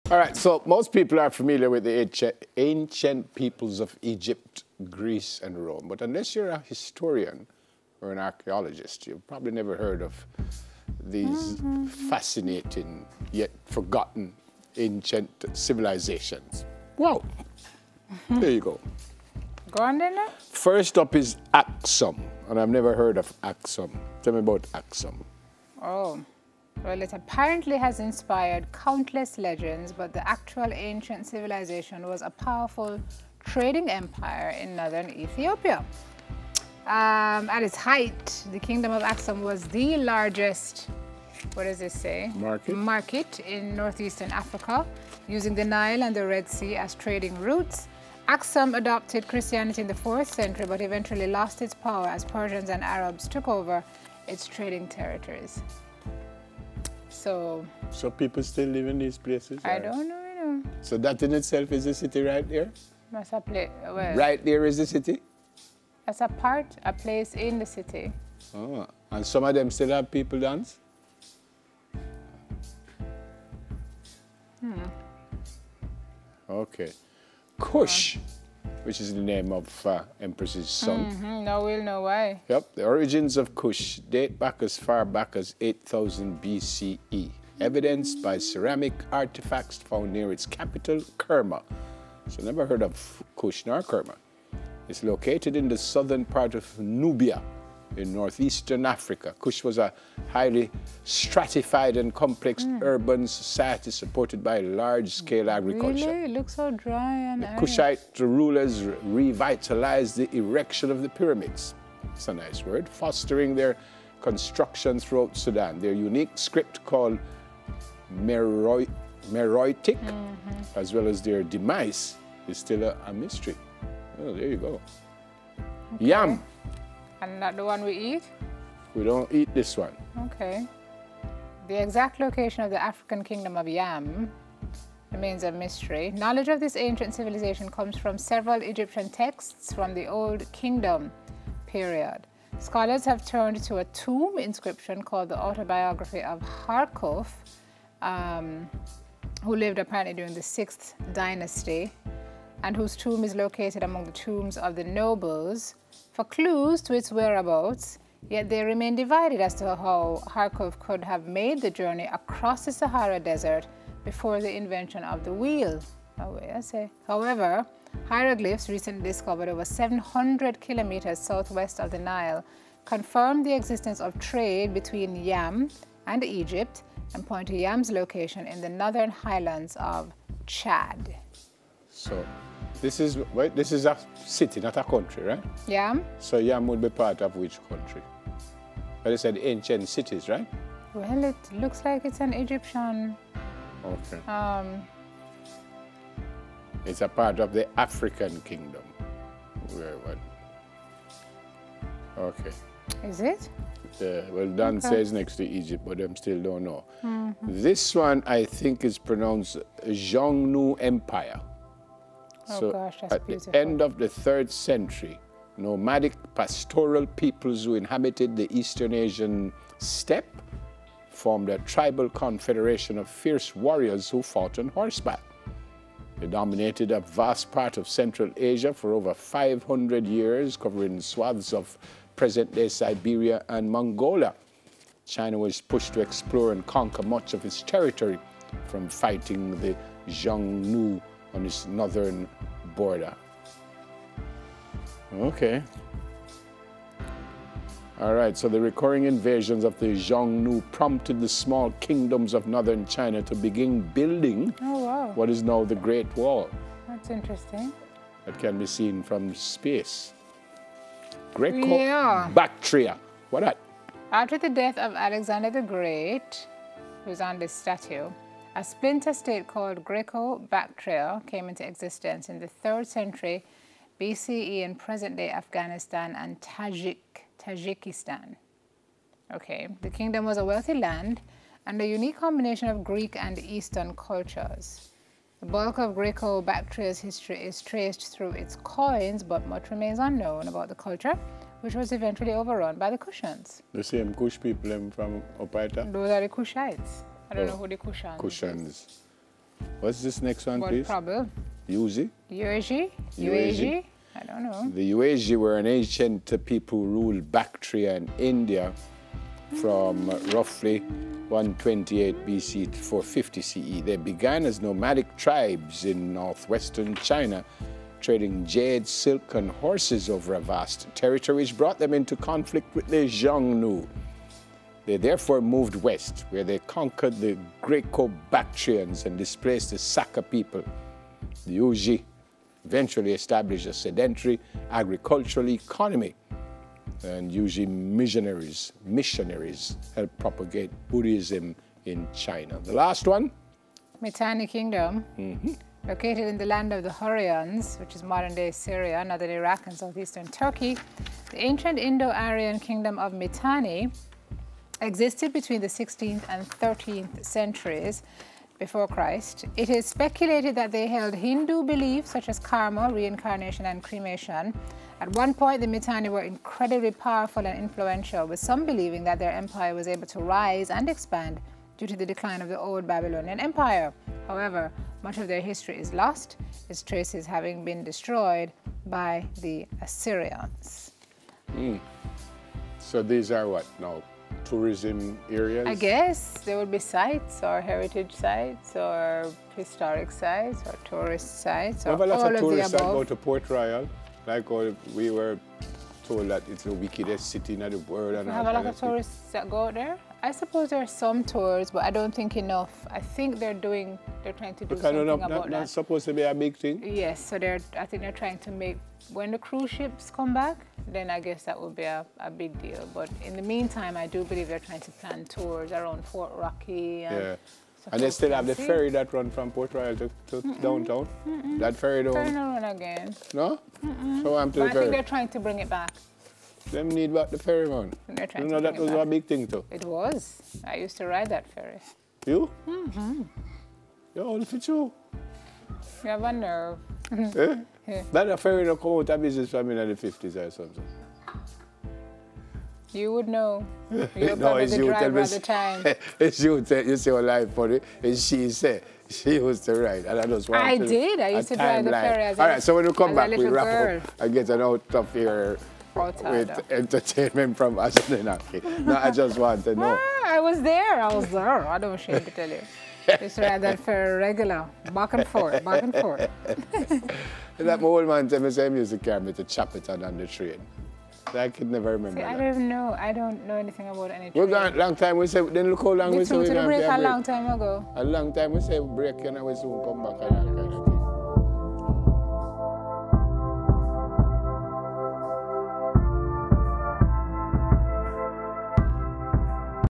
All right, so most people are familiar with the ancient peoples of Egypt, Greece, and Rome. But unless you're a historian or an archaeologist, you've probably never heard of these fascinating yet forgotten ancient civilizations. Wow. There you go. Go on then. First up is Aksum, and I've never heard of Aksum. Tell me about Aksum. Oh, well, it apparently has inspired countless legends, but the actual ancient civilization was a powerful trading empire in northern Ethiopia. At its height, the kingdom of Aksum was the largest, what does this say? Market in northeastern Africa, using the Nile and the Red Sea as trading routes. Aksum adopted Christianity in the 4th century, but eventually lost its power as Persians and Arabs took over its trading territories. So people still live in these places? I don't know, you know. So that in itself is a city right there? That's a place. Well, right there is the city? That's a place in the city. Oh, and some of them still have people dance? Okay. Kush, which is the name of Empress's son. Now we'll know why. Yep, the origins of Kush date back as far back as 8000 BCE, evidenced by ceramic artifacts found near its capital, Kerma. So never heard of Kush nor Kerma. It's located in the southern part of Nubia in northeastern Africa. Kush was a highly stratified and complex urban society supported by large-scale agriculture. Really? It looks so dry and the Kushite rulers revitalized the erection of the pyramids. It's a nice word. Fostering their construction throughout Sudan. Their unique script called Meroitic, as well as their demise, is still a mystery. Oh, there you go. Okay. Yam. And not the one we eat? We don't eat this one. Okay. The exact location of the African kingdom of Yam remains a mystery. Knowledge of this ancient civilization comes from several Egyptian texts from the Old Kingdom period. Scholars have turned to a tomb inscription called the Autobiography of Harkov, who lived apparently during the 6th dynasty, and whose tomb is located among the tombs of the nobles, for clues to its whereabouts, yet they remain divided as to how Harkov could have made the journey across the Sahara Desert before the invention of the wheel. However, hieroglyphs recently discovered over 700 kilometers southwest of the Nile confirm the existence of trade between Yam and Egypt and point to Yam's location in the northern highlands of Chad. So this is a city, not a country, right? Yam. So Yam would be part of which country? But they said ancient cities, right? Well, it looks like it's an Egyptian. Okay. It's a part of the African kingdom. Okay. Is it? Well, Dan says next to Egypt, but them still don't know. This one, I think, is pronounced Xiongnu Empire. Oh so gosh, that's at beautiful. the end of the 3rd century, nomadic pastoral peoples who inhabited the Eastern Asian steppe formed a tribal confederation of fierce warriors who fought on horseback. They dominated a vast part of Central Asia for over 500 years, covering swaths of present-day Siberia and Mongolia. China was pushed to explore and conquer much of its territory from fighting the Xiongnu on its northern border. Okay. All right, so the recurring invasions of the Xiongnu prompted the small kingdoms of northern China to begin building what is now the Great Wall. That's interesting. That can be seen from space. Greco-Bactria. What that? After the death of Alexander the Great, who's on this statue, a splinter state called Greco-Bactria came into existence in the 3rd century BCE in present-day Afghanistan and Tajikistan. Okay, the kingdom was a wealthy land and a unique combination of Greek and Eastern cultures. The bulk of Greco-Bactria's history is traced through its coins, but much remains unknown about the culture, which was eventually overrun by the Kushans. The same Kush people from Opaita? Those are the Kushites. I don't know who the Kushans Kushans. is. What's this next one, What please? problem? Yuzi. Uaji? Uaji? I don't know. The Uaji were an ancient people who ruled Bactria in India from roughly 128 BC to 450 CE. They began as nomadic tribes in northwestern China, trading jade, silk, and horses over a vast territory, which brought them into conflict with the Xiongnu. They therefore moved west, where they conquered the Greco-Bactrians and displaced the Saka people. The Uji eventually established a sedentary agricultural economy, and usually missionaries helped propagate Buddhism in China. The last one? Mitanni Kingdom, located in the land of the Hurrians, which is modern-day Syria, northern Iraq, and southeastern Turkey. The ancient Indo-Aryan kingdom of Mitanni existed between the 16th and 13th centuries before Christ. It is speculated that they held Hindu beliefs such as karma, reincarnation, and cremation. At one point, the Mitanni were incredibly powerful and influential, with some believing that their empire was able to rise and expand due to the decline of the old Babylonian Empire. However, much of their history is lost, its traces having been destroyed by the Assyrians. So these are what now? Tourism areas? I guess there would be sites or heritage sites or historic sites or tourist sites or We have a lot all of of tourists the that above. go to Port Royal. Like we were told that it's the wickedest city in the world. And We all have a lot kind of tourists that go there. I suppose there are some tours, but I don't think enough. I think they're trying to do something about that's that. supposed to be a big thing. Yes, so I think they're trying to make, when the cruise ships come back, then I guess that would be a big deal. But in the meantime, I do believe they're trying to plan tours around Fort Rocky. And And they still have the ferry that run from Port Royal to downtown. That ferry don't. Ferry not run again. No? So I'm to But the I think ferry. they're trying to bring it back. Them need back the ferry, man. They're trying You to know that bring it was a back. big thing too. It was. I used to ride that ferry. You? You're old for you. You have a nerve. Eh? That a ferry don't come out of business from in the 50s or something. You would know. You're No, probably it's the you tell driver me. at the time. It's you tell, you see what life funny. And she said she used to ride. And I just want I to did. I used to drive the ferry as All right, so when we come as a back, we little wrap girl. up and get an out of here Outside. with entertainment from Asanenaki. No, I just want to know. I was there. I don't shame to tell you. Used to ride that ferry regular, back and forth, back and forth. That my old man tell me same music carry me to Chapelton on the train. I could never remember See, I that. don't even know. I don't know anything about any We're train. gone long time. We say then look how long we We say flew we to the gonna break be a a break. long time ago. A long time we say break and we soon come back and all kind of thing.